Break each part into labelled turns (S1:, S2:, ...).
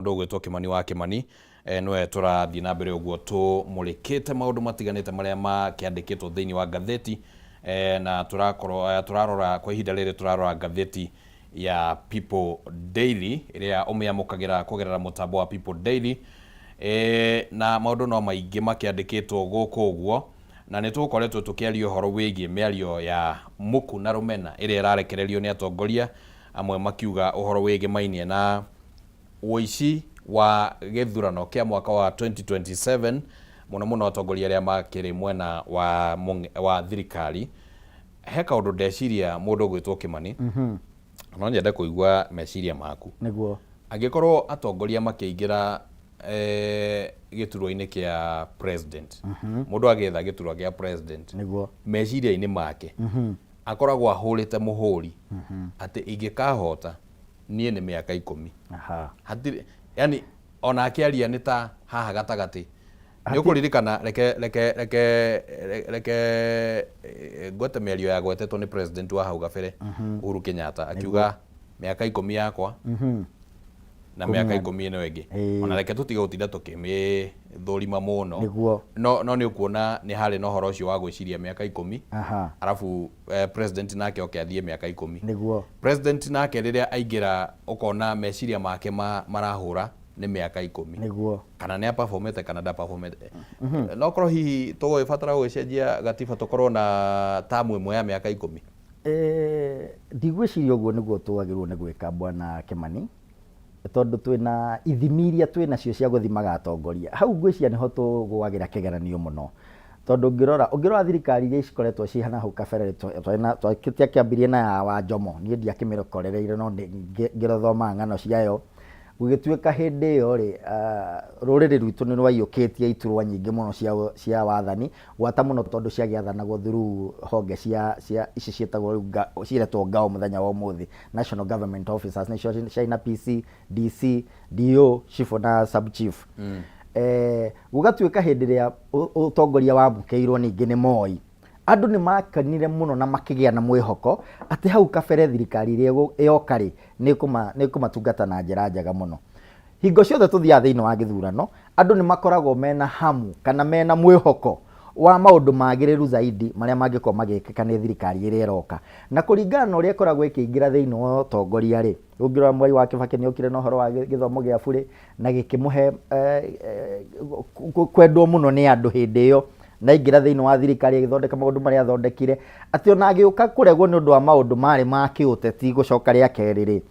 S1: Ndogwetwo Kimani wa Kimani noe turathii na mbere uguo tumurikite maundu matiganite maria makiandikitwo thiini wa gatheti na turarora kwa ihinda riri turarora gatheti ya People Daily iria umiamukagira kugerera mutambo wa People Daily na maundu no maingi makiandikitwo guku uguo na nitukoretwo tukiario horo wigie miario ya Muku na Rumena iria irarekererio ni atongoria amwe makiuga uhoro wigie mainie na uici wa githurano kia mwaka wa 2027 muno atongoria aria makiri mwena wa thirikari he kaundu ndeciria mundu gwitwo Kimani no nyende kuigua meciria maku
S2: niguo
S1: angikorwo atongoria makiingira giturwa-ini kia president mundu agetha giturwa kia president
S2: niguo
S1: meciria-ini make akoragwo ahurite muhuri ati ingikahota nie ni miaka 10 hatiri yani ona akiaria ni ta haha gatagati ni ukuririkana reke gwete miario ya gwetetwo ni president wa hau gabere Uhuru Kenyatta akiuga miaka 10 yakwa na miaka 10 ino ingi ona reke tutige gutinda tukimi thurima muno no ni ukuona ni hari no horo ucio wa gwiciria miaka 10 arafu president nake okiathie miaka 10
S2: niguo
S1: president nake riria aingira ukona meciria make marahura ni miaka 10
S2: niguo
S1: kana ni performete kana da performete no korwo hihi tugibatara gwicenjia gatiba tukorwo na tamu imwe ya miaka 10
S2: ndigwiciria uguo niguo twagirwo ni gwika bwana Kimani tondu twina ithimiria twina cio cia guthimaga atongoria hau ngwiciria niho tugwagira kigeranio muno tondu ungirora thirikari iria cikoretwo cihana hau kabere twakitia kiambirie na ya wa Jomo nie ndiakimirokorereire no ngirathoma ng'ano ciayo gugituika hindi iyo ri ruriri rwitu ni rwaiyukitie iturwa nyingi muno cia wathani gwata muno tondu ciagiathanagwo through honge cia ici cietagwo ciretwo ngao muthenya wa umuthi National Government Officers China PC DC DO chief na sub chief gugatuika hindi ria utongoria wa mukeirwo ningi ni Moi andu ni makanire muno na makigia na mwihoko ati hau kabere thirikari iria yokari ni kumatungata na njira njega muno hingo ciothe tuthia thiini wa githurano andu ni makoragwo mena hamu kana mena mwihoko wa maundu magiriru zaidi maria mangiko magikika ni thirikari iria iroka na kuringana na uria ikoragwo ikiingira thiini wa utongoria ri ungirwa Mwai wa Kibaki ni okire na uhoro wa githomo gia bure na gikimuhe kwendwo muno ni andu hindi iyo na ingira thiini wa thirikari igithondeka maundu maria athondekire ati ona agiuka kuregwo ni undu wa maundu mari ma kiuteti gucoka ria keriri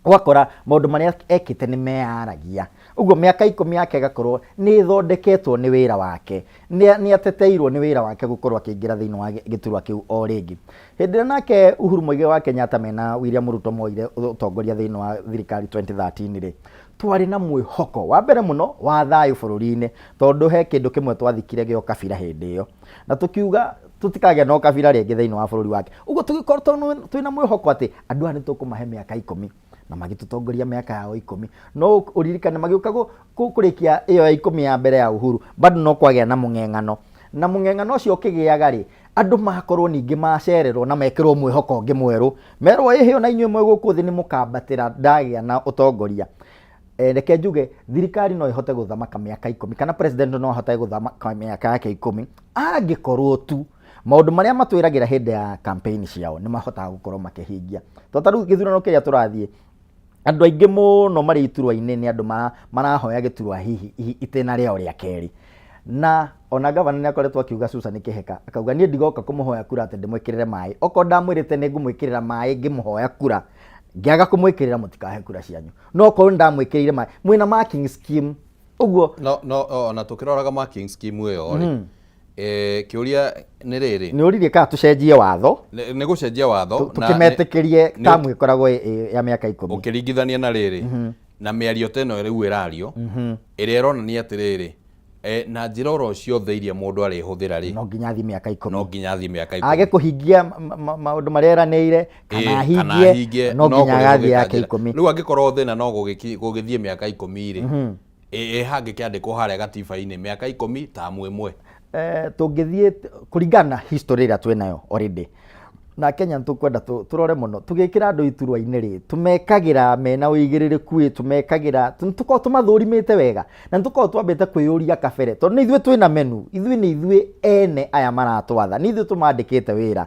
S2: wakora maundu maria ekite ni mearagia uguo miaka 10 yake igakorwo ni ithondeketwo ni wira wake ni ateteirwo ni wira wake gukorwo akiingira thiini wa giturwa kiu o ringi hindi nake Uhuru Muigai wa Kenyatta mena William Ruto moire utongoria thiini wa thirikari 2013 ri twari na mwihoko wa mbere muno wa thayu bururi-ini tondu he kindu kimwe twathikire gio kabira hindi iyo na tukiuga tutikage no kabira ringi thiini wa bururi wake uguo tugikorwo twina mwihoko ati andu ani tukumahe miaka 10 na magitutongoria miaka yao 10 no uririkane magiuka kurikia iyo ya 10 ya mbere ya Uhuru bado no kwagea na mung'eng'ano ucio kigiaga ri andu makorwo ningi macererwo na mekirwo mwihoko ungi mweru merwo ihio na inyuĩ mwe guku thi ni mukambatira ndagia na utongoria reke njuge thirikari no ihote guthamaka miaka 10 kana president no ahote guthamaka miaka yake 10 angikorwo tu maundu maria matwiragira hindi ya campaign ciao ni mahotaga gukorwo makihingia totaru githurano kiria turathie andu aingi muno mari iturwa-ini ni andu marahoya giturwa hihi itena riao ria keri na ona gavana ni akoretwo akiuga Susan Kihika akauga nie ndigoka kumuhoya kura ati ndimwikirire mai oko ndamwirite ni ngumwikirira mai ngimuhoya kura ngiaga kumwikirira mutikahe kura cianyu no ko ndamwikirire mai mwina marking scheme uguo
S1: no na tukiroraga marking scheme iyo ri kiuria ni riri
S2: ni uririe ka tucenjie watho
S1: ni gucenjia watho
S2: na tukimetekerie tamu ikoragwo ya miaka 10
S1: ukiringithania na riri na miario teno riu irario iria ironania atiriri na njira oro ciothe iria mundu arihuthira ri
S2: no nginya thi miaka 10
S1: no nginya thi miaka 10
S2: age kuhingia maundu maria eranire kana hingie no nginya gathi yake 10
S1: riu angikorwo thina no gugithie miaka 10 ri hangi kiandikwo haria gatiba-ini miaka 10 tamu imwe
S2: tungithie kuringana history ira twinayo already na Kenya tukwenda turore muno tugikira andu iturwa-ini ri tumekagira mena uigiririku tumekagira tuko tumathurimite wega na tuko twambite kwiyuria kabere tondu ni ithue twina menu ni ithue ene aya maratwatha ni ithue tumandikite wira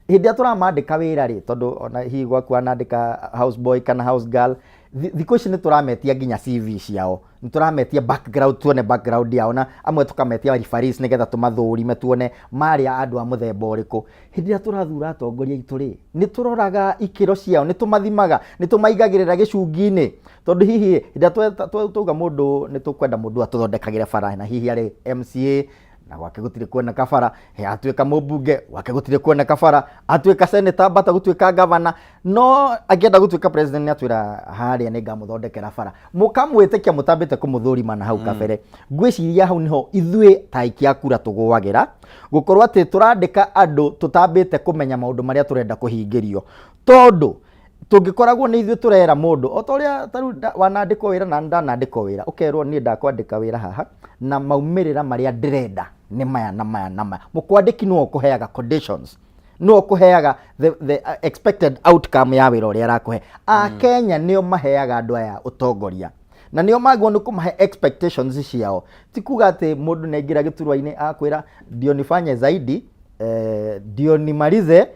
S2: hindi ya turamandika wira ri tondu ona hihi gwaku anandika house boy kana house girl thikũ ici nĩ tũrametia nginya CV ciao nĩ tũrametia background tuone background yao na amwe tũkametia referees nĩgetha tũmathũrime tuone marĩa andũ a mũthemba ũrĩkũ hĩndĩ ĩrĩa tũrathura atongoria aitũ rĩ nĩ tũroraga ikĩro ciao nĩ tũmathimaga nĩ tũmaigagĩrĩra gĩcungi-inĩ tondũ hihi hĩndĩ ĩrĩa twauga mũndũ nĩ tũkwenda mũndũ atũthondekagĩre bara na hihi arĩ MCA na gwake gũtirĩ kuoneka bara atuĩka mũmbunge gwake gũtirĩ kuoneka bara atuĩka senator bata gũtuĩka governor no angĩenda gũtuĩka president nĩ atwĩra harĩa nĩ ngamũthondekera bara mũkamwĩtĩkia mũtambĩte kũmũthũrima na hau kabere ngwĩciria hau niho ithuĩ ta aikia a kura tũgũagĩra gũkorwo atĩ tũrandĩka andũ tũtambĩte kũmenya maũndũ marĩa tũrenda kũhingĩrio tondũ tũngĩkoragwo nĩ ithuĩ tũrera mũndũ o ta ũrĩa wanandĩkwo wĩra na ndanandĩkwo wĩra ũkerwo niĩ ndakwandĩka wĩra haha na maumĩrĩra marĩa ndĩrenda nĩ maya na maya na maya mũkwandĩki nĩwe ũkũheaga conditions nĩwe ũkũheaga the expected outcome ya wĩra ũrĩa arakũhe Kenya nĩo maheaga andũ aya ũtongoria na nĩo magwo nĩ kũmahe expectations ciao ti kuga atĩ mũndũ nĩ aingĩra gĩturwa-inĩ akwĩra ndio nifanye zaidi ndio nimalize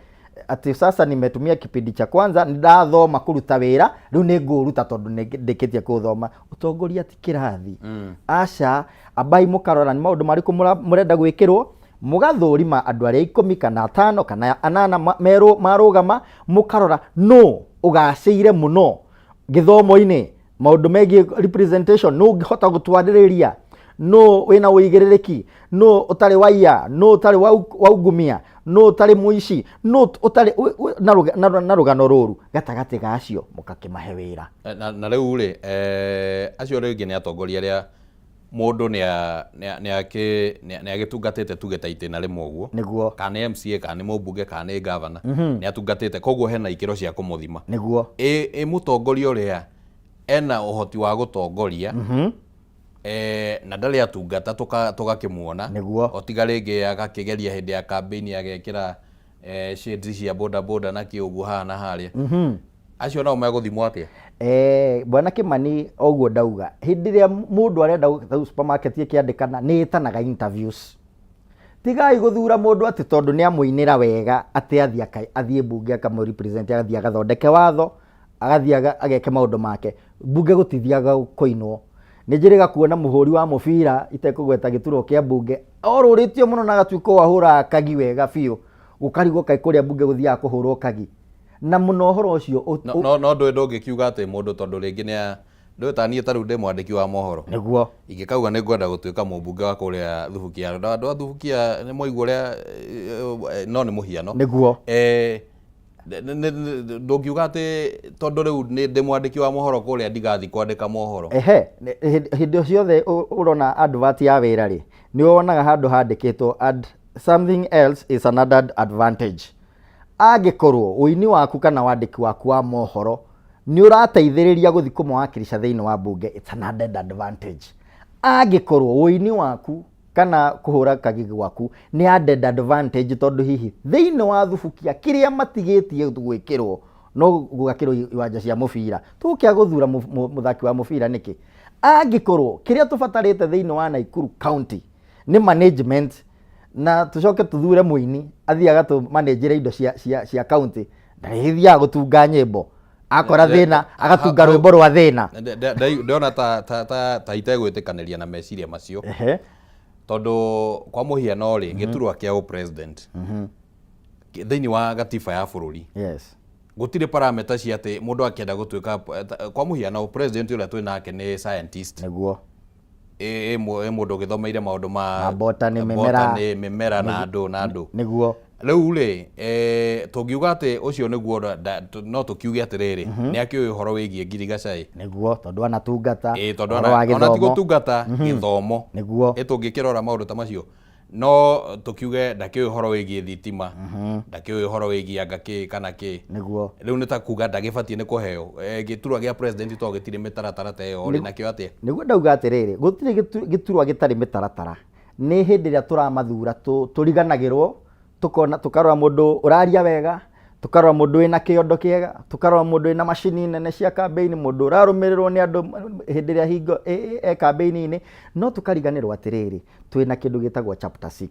S2: ati sasa nimetumia kipindi cha kwanza ndathoma kuruta wira riu ni nguruta tondu ndikitie kuthoma utongoria ti kirathi aca abai mukarora ni maundu mariku murenda gwikirwo mugathurima andu aria 10 kana 5 kana 8 marugama mukarora no ugaciire muno githomo-ini maundu megie representation no ngihota gutwaririria no wina uigiririki no utari waiya no utari waugumia no utari muici no utari na rugano ruru gatagati gacio mukakimahe wira
S1: na riu ri acio ringi ni atongoria aria mundu ni agitungatite tugeta itena rimwe uguo
S2: niguo
S1: kana MCA kana mũmbunge kana governor ni atungatite koguo hena ikiro cia kumuthima
S2: niguo
S1: mutongoria uria ena uhoti wa gutongoria na ndari atungata tugakimuona otiga ringi agakigeria hindi ya campaign agekira shades cia boda boda na kiugu hana haria acio nao meguthimwo atia
S2: bwana Kimani oguo ndauga hindi ria mundu arenda supermarket ikiandikana ni itanaga interviews tigai guthura mundu ati tondu ni amuinira wega ati athie bunge akamu represent agathia agathondeke watho agathia ageke maundu make bunge gutithiaga kuinwo nijiriga kuona muhuri wa mubira itekugweta gituro kia bunge oruritio muno na gatuiko wahura kagi wega biu ukarigwo kai kuria bunge guthia kuhurwo kagi na muno horo ucio
S1: no ndungikiuga ati mundu tondu ringi ni ndutanie taru ndi mwandiki wa mohoro
S2: niguo
S1: ingikauga ni ngwenda gutuika mumbunge wa kuria thubukia ndu thubukia ni moigwo uria no ni muhiano
S2: niguo
S1: ndungiuga ati tondu riu ni ndi mwandiki wa mohoro kuria ndigathi kwandika mohoro
S2: hindi ciothe urona advert ya wira ri ni wonaga handu handikitwo and something else is another advantage angikorwo uini waku kana wandiki waku wa mohoro ni urateithiriria guthi kumwakilisha thiini wa bunge it's another advantage angikorwo uini waku kana kuhura kagi gwaku ni added advantage tondu hihi thiini wa thubukia kiria matigitie gwikirwo no gugakirwo iwanja cia mubira tukia guthura muthaki wa mubira niki angikorwo kiria tubatarite thiini wa Naikuru county ni management na tucoke tuthure muini athiaga tu managere indo cia county ndarithia gutunga nyimbo akora thina agatunga rwimbo rwa thina
S1: ndona ta itegwitikaniria na meciria macio tondu kwa muhiano ri giturwa kia president thiini wa gatiba ya bururi
S2: yes
S1: gutire parameter cia ati mundu akienda gutuika kwa muhiano president uria twi nake ni scientist
S2: niguo
S1: mundu githomeire maundu ma
S2: botany
S1: mimera na andu
S2: niguo
S1: riu ri tungiuga ati ucio niguo no tukiuge atiriri ni akiuĩ uhoro wigie ngirigaca
S2: niguo tondu anatungata
S1: tondu ona ti gutungata githomo
S2: niguo
S1: tungikirora maundu ta macio no tukiuge ndakiuĩ uhoro wigie thitima ndakiuĩ uhoro wigie angaki kana ki
S2: niguo
S1: riu ni ta kuga ndagibatie ni kuheo giturwa gia president to gitire mitaratara ta iyo ri nakio atia
S2: niguo ndauga atiriri gutire giturwa gitari mitaratara ni hindi ria turamathura turiganagirwo tukarora mundu uraria wega, tukarora mundu wina kiondo kiega, tukarora mundu wina macini nene cia campaign, mundu urarumirirwo ni andu hindi ria hingo campaign-ini, no tukariganirwo atiriri twina kindu gitagwo chapter 6.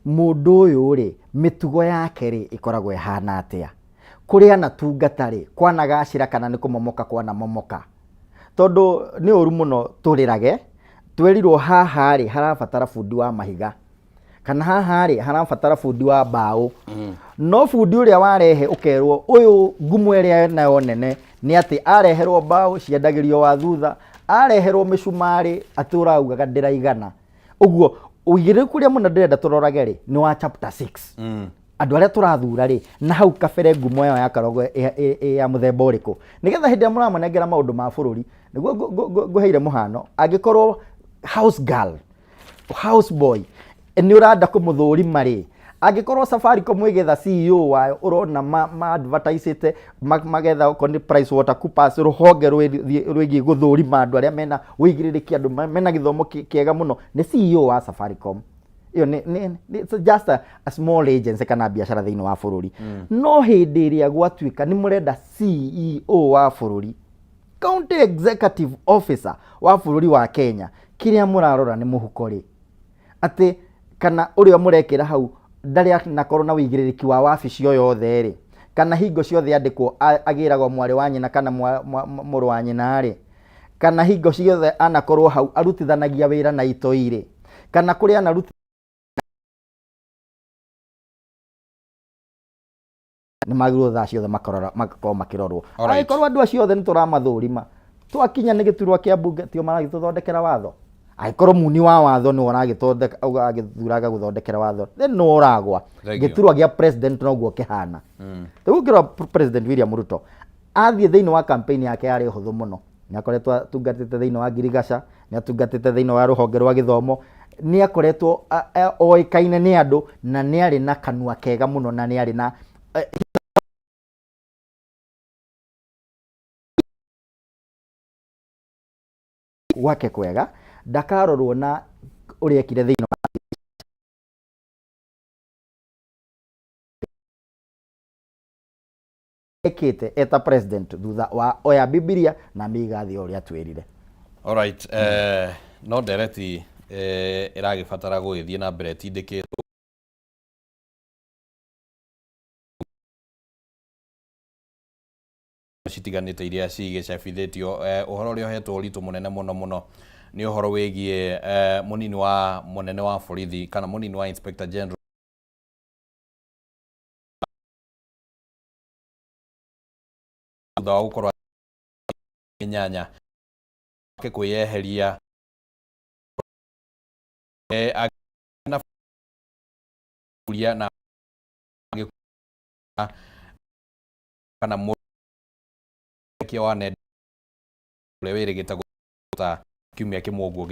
S2: Mundu uyu ri mitugo yake ri ikoragwo ihana atia, kuria na tungata ri kwanagacira kana ni kumomoka kwana momoka, tondu ni uru muno turirage twerirwo haha ri harabatara fundi wa mahiga, kana haha ri harabatara fundi wa mbao. No fundi uria warehe ukerwo uyu ngumu iria nayo nene ni ati areherwo mbao ciendagirio wa thutha, areherwo micumari ati uraugaga ndiraigana. Uguo uigiriku ria muno ndirenda turorage ri ni wa chapter 6. Andu aria turathura ri na hau kabere ngumo yo yakoragwo ya muthemba uriku, nigetha hindi muramanengera maundu ma bururi niguo nguheire muhano. Angikorwo house girl, house boy ni uranda kumuthurima ri, angikorwo Safaricom igetha CEO wayo urona ma advertisete magetha ukoni PricewaterhouseCoopers ruhonge rwigi guthurima andu aria mena wigiririki, andu mena githomo kiega muno, ni CEO wa Safaricom. Iyo it's just a small agency kana biashara thiini wa bururi. No hindi iria gwatuika ni murenda CEO wa bururi, county executive officer wa bururi wa Kenya, kiria murarora ni muhuko ri, ati kana uria murekira hau ndari nakorwo na wigiririki wa wabici yo yothe ri, kana hingo ciothe andikwo agiragwo mwari wa nyina kana muru wa nyina ri, kana hingo ciothe anakorwo hau arutithanagia wira na itoi ri, kana kuria anaruti ni magiro tha ciothe makorwo makirorwo. Aikorwo andu acio othe ni turamathurima, twakinya ni giturwa kia bunge tio maragituthondekera watho. Aikorwo muni wa watho ni uragithondeka ugagithuraga guthondekera watho, then no uragwa giturwa gia president no guo kihana. Tegukira President William Ruto athie thiini wa campaign yake yari huthu muno, ni akoretwo tungatite thiini wa ngirigaca, ni atungatite thiini wa ruhonge rwa githomo, ni akoretwo oikaine ni andu na ni ari na kanua kega muno, na ni ari na wake kwega, ndakarorwo na uria ekire thiini wa ekite eta president thutha wa oya Bibilia na migathi uria twirire.
S1: Alright, no ndereti iragibatara gugithie na mbere tindikitwo citiganite iria cigicabithitio. Uhoro uria uhetwo uritu munene muno ni uhoro wigie munini wa munene wa borithi kana munini wa Inspector General thutha wa gukorwo nyanya ke kuyeheria na kuria na kana kia wane lewere gitaguta kiumia kimwe guo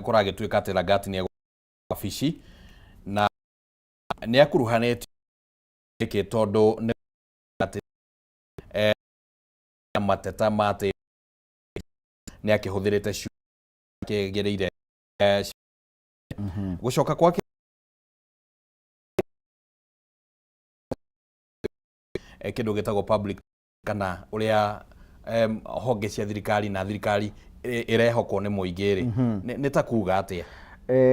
S1: kurage tuika atira gati ni wabici na ni akuruhanete ke tondu ni ati mateta mate ni akihuthirite kigereire gucoka kwake kindu gitagwo public kana uria honge cia thirikari na thirikari irehokwo ni muingi ri ni ta kuga atia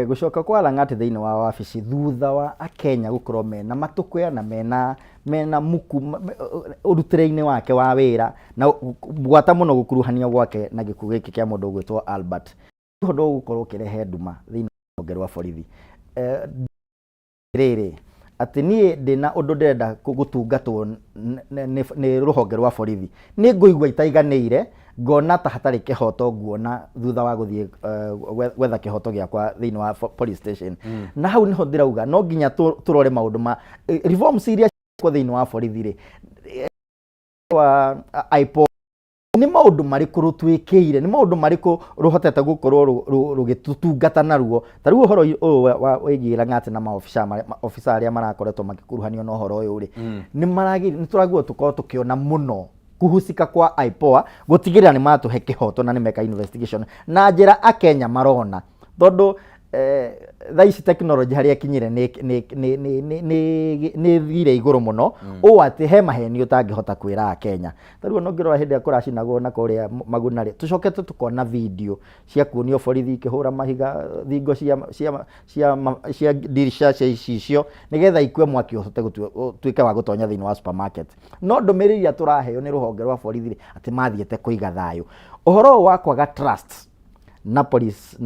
S2: gucoka kwa Lang'ati thiini wa wabici thutha wa akenya gukorwo mena matukuya na mena muku urutire-ini wake wa wira na gwata muno gukuruhania gwake na gikuo giki kia mundu gwitwo Albert undu gukorwo kirehe nduma thiini wa rũhonge rwa borithi riri ati nie ndina undu ndirenda gutungatwo ni rũhonge rwa borithi ni nguigua itaiganĩire ngona ta hatari kihoto nguona thutha wa guthie gwetha kihoto giakwa thiini wa police station na hau niho ndirauga no nginya turore maundu ma reform serious kwa thiini wa borithi ri wa IPO ni maundu mariku rutwikiire ni maundu mariku ruhotete gukorwo rugitutungata naruo tariu uhoro wa wigie Lang'ati na maofisa aria marakoretwo makikuruhanio na uhoro uyu ri ni turaguo tukorwo tukiona muno kuhusika kwa IPOA gutigirira ni matuhe kihoto na ni meka investigation na njira akenya marona tondu thaa ici tekinoronjĩ harĩa kinyire nĩ thire igũrũ mũno ũũ atĩ he maheni ũtangĩhota kwĩra Akenya. Tarĩu no ngĩrora hĩndĩ ĩrĩa kũracinagwo na kũrĩa Magunarĩ tũcokete tukona video cia kuonio borithi ikĩhũra mahiga thingo cia dirisha cia icio nĩgetha ikue mwaki ũhote gũtuĩke wa gũtonya thĩinĩ wa supermarket. No ndũmĩrĩri iria tũraheo nĩ rũhonge rwa borithi atĩ mathiĩte kũiga thayũ. Ũhoro wa kwaga trust na police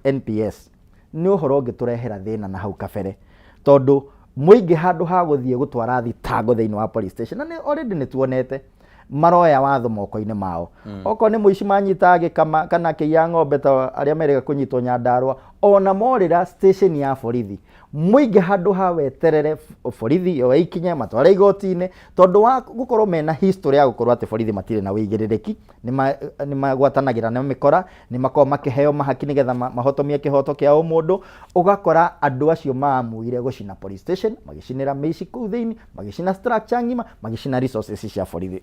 S2: NPS nĩ ũhoro ũngĩtũrehera thĩna na hau kabere, tondũ mũingĩ handũ ha gũthiĩ gũtwara thitango thĩinĩ wa police station, na already nĩ tuonete maroya watho moko-inĩ mao. Okorwo nĩ mũici manyita gĩkama kana kĩiya ng'ombe ta arĩa merĩga kũnyitwo Nyandarua, ona morĩra station ya borithi, mũingĩ handũ ha weterere borithi yo ikinye matware igoti-inĩ, tondũ wa gũkorwo mena history ya gũkorwo atĩ borithi matirĩ na wĩigĩrĩrĩki, nĩ magwatanagĩra na mĩkora, nĩ makorwo makĩheo mahaki nĩgetha mahotomie kĩhoto kĩa o mũndũ. Ũgakora andũ acio maamuire gũcina police station, magĩcinĩra mĩici kũu thĩinĩ, magĩcina structure ng'ima, magĩcina resources cia borithi.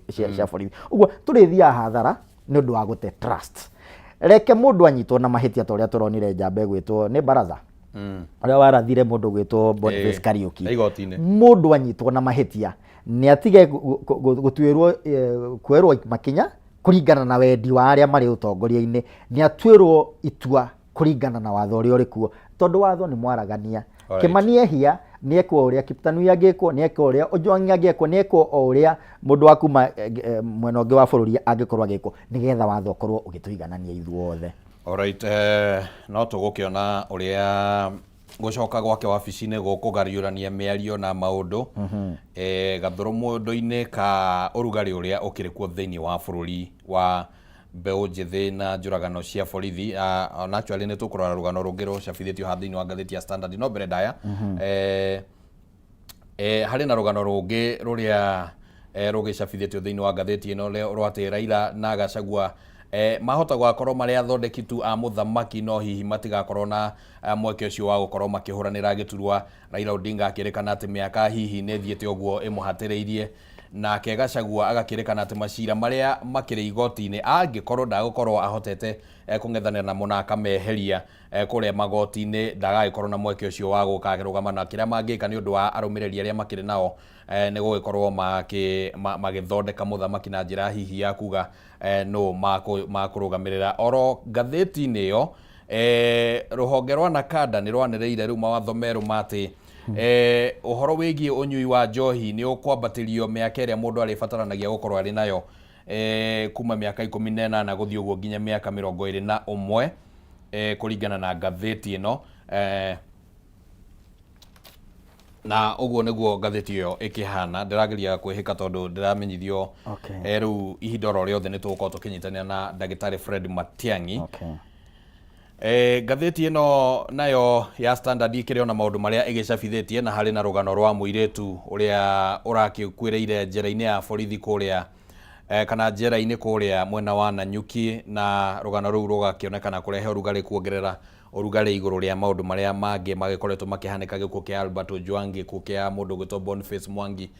S2: Ũguo tũrĩthiaga hathara nĩ ũndũ wa gũte trust. Reke mũndũ anyitwo na mahĩtia ta ũrĩa tũronire njamba ĩgwĩtwo nĩ Baraza ũrĩa warathire mũndũ gwĩtwo Boniface Kariuki. Mũndũ anyitwo na mahĩtia nĩ atige gũtuĩrwo kwerwo makinya kũringana na wendi wa arĩa marĩ ũtongoria-inĩ, nĩ atuĩrwo itua kũringana na watho ũrĩa ũrĩ kuo, tondũ watho nĩ mwaragania. Kĩmani ehia nĩ ekwo ũrĩa Kiptanui angĩkwo, nĩ ekwo ũrĩa Ojwang angĩkwo, nĩ ekwo o ũrĩa mũndũ wa kuma mwena ũngĩ wa bũrũri angĩkorwo agĩkwo, nĩgetha watho ũkorwo ũgĩtũiganania ithuothe.
S1: Alright, no tũgũkĩona ũrĩa gũcoka gwake wabici-inĩ gũkũgariũrania mĩario na maũndũ gathũrũmũndũ-inĩ ka ũrugarĩ ũrĩa ũkĩrĩ kuo thĩinĩ wa bũrũri wa mbeũ njĩthĩ na njũragano cia borithi. Naturally nĩ tũkũrora rũgano rũngĩ rũcabithĩtio haha thĩinĩ wa ngathĩti ya Standard. No mbere ndaya harĩ na rũgano rũngĩ rũrĩa rũgĩcabithĩtio thĩinĩ wa ngathĩti ĩno rwa atĩ Raila na Gachagua mahota gwakorwo marĩ athondeki tu a mũthamaki, no hihi matigakorwo na mweke ũcio wa gũkorwo makĩhũranĩra gĩturwa. Raila Odinga akĩrĩkana atĩ mĩaka hihi nĩ thiĩte ũguo ĩmũhatĩrĩirie, nake Gachagua agakĩrĩkana atĩ macira marĩa makĩrĩ igoti-inĩ angĩkorwo ndagũkorwo ahotete kũng'ethanĩra namo na akameheria kũrĩa magoti-inĩ, ndagagĩkorwo na mweke ũcio wa gũkarũgama na kĩrĩa mangĩka nĩ ũndũ wa arũmĩrĩri arĩa makĩrĩ nao nĩ gũgĩkorwo magĩthondeka mũthamaki na njĩra hihi ya kuga no makũrũgamĩrĩra. Oro ngathĩti-inĩ ĩyo rũhonge rwa Nakada nĩ rwanĩrĩire rĩu mawatho merũ matĩ ũhoro wĩgiĩ ũnyui wa njohi nĩ ũkwambatĩrio mĩaka ĩrĩa mũndũ arĩbataranagia gũkorwo arĩ nayo kuma mĩaka 18 gũthiĩ ũguo nginya mĩaka 21 kũringana na ngathĩti ĩno. Na ũguo nĩguo ngathĩti ĩyo ĩkĩhana. Ndĩrageria kwĩhĩka tondũ ndĩramenyithio rĩu ihinda oro rĩothe nĩ tũgũkorwo tũkĩnyitanĩra na ndagĩtarĩ Fred Matiang'i. Ngathĩti ĩno nayo ya Standard ikĩrĩ ona maũndũ marĩa ĩgĩcabithĩtie, na harĩ na rũgano rwa mũirĩtu ũrĩa ũrakĩkuĩrĩire njĩra-inĩ ya borithi kũrĩa kana njĩra-inĩ kũrĩa mwena wa Nanyuki, na rũgano rũu rũgakĩonekana kũrehe ũrugarĩ, kuongerera ũrugarĩ igũrũ rĩa maũndũ marĩa mangĩ magĩkoretwo makĩhanĩka, gĩkuũ kĩa Albert Ojwang, gĩkuũ kĩa mũndũ gwĩtwo Boniface Mwangi,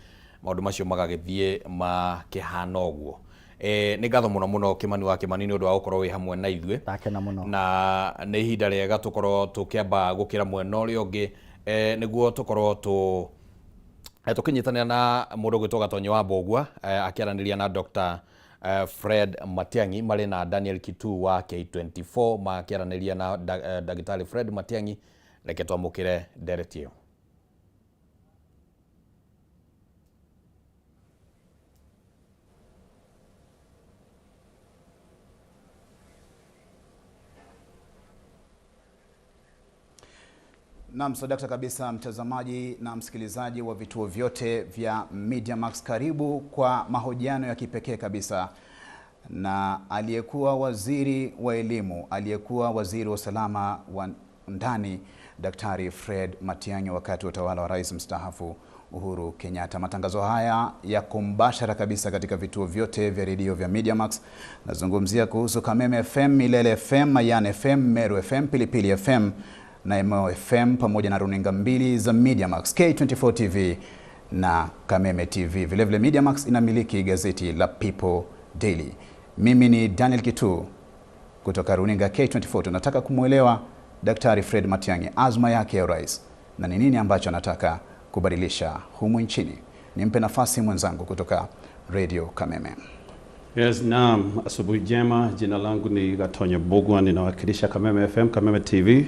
S1: maũndũ macio magagĩthiĩ makĩhana ũguo. Nĩ ngatho mũno mũno Kimani wa Kimani nĩ ũndũ wa gũkorwo wĩ hamwe na ithuĩ, na nĩ ihinda rĩega tũkorwo tũkĩamba gũkĩra mwena ũrĩa ũngĩ nĩguo tũkorwo tũkĩnyitanĩra na mũndũ gwĩtwo Gatonyo wa Mbogua akĩaranĩria na Dr. Fred Matiang'i marĩ na Daniel Kitu wa K24 makĩaranĩria na ndagĩtarĩ Fred Matiang'i. Reke twamũkĩre ndereti ĩyo.
S3: Naam, sadakta kabisa mtazamaji na msikilizaji wa vituo vyote vya Media Max, karibu kwa mahojiano ya kipekee kabisa na aliyekuwa waziri wa elimu, aliyekuwa waziri wa usalama wa ndani, Daktari Fred Matiang'i wakati wa utawala wa Rais mstaafu Uhuru Kenyatta. Matangazo haya yako mbashara kabisa katika vituo vyote vya redio vya Media Max. Nazungumzia kuhusu Kameme FM, Milele FM, Mayan FM, Meru FM, Pilipili FM na Emo FM pamoja na runinga mbili za Media Max, K24 TV na Kameme TV. Vile vile Media Max inamiliki gazeti la People Daily. Mimi ni Daniel Kitu kutoka runinga K24. Tunataka kumuelewa Daktari Fred Matiang'i azma yake ya urais na ni nini ambacho anataka kubadilisha humu nchini. Nimpe nafasi mwenzangu kutoka Radio Kameme.
S4: Yes, naam, asubuhi njema. Jina langu ni Gatonyo Bugwa, ninawakilisha Kameme FM, Kameme TV.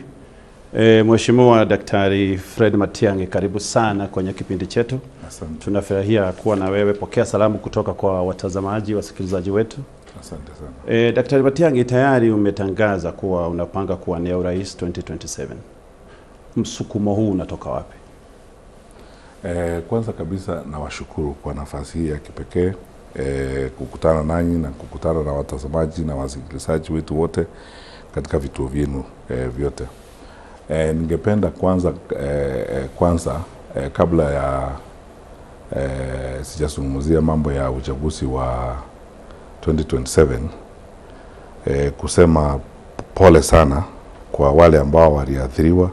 S4: Mheshimiwa Daktari Fred Matiang'i, karibu sana kwenye kipindi chetu.
S5: Asante.
S4: Tunafurahia kuwa na wewe. Pokea salamu kutoka kwa watazamaji, wasikilizaji wetu.
S5: Asante sana.
S4: Daktari Matiang'i, tayari umetangaza kuwa unapanga kuwania urais 2027. Msukumo huu unatoka wapi?
S5: Kwanza kabisa nawashukuru kwa nafasi hii ya kipekee kukutana nanyi na kukutana na watazamaji na wasikilizaji wetu wote katika vituo vyenu vyote. Ningependa kwanza kabla ya sijazungumzia mambo ya uchaguzi wa 2027 kusema pole sana kwa wale ambao waliathiriwa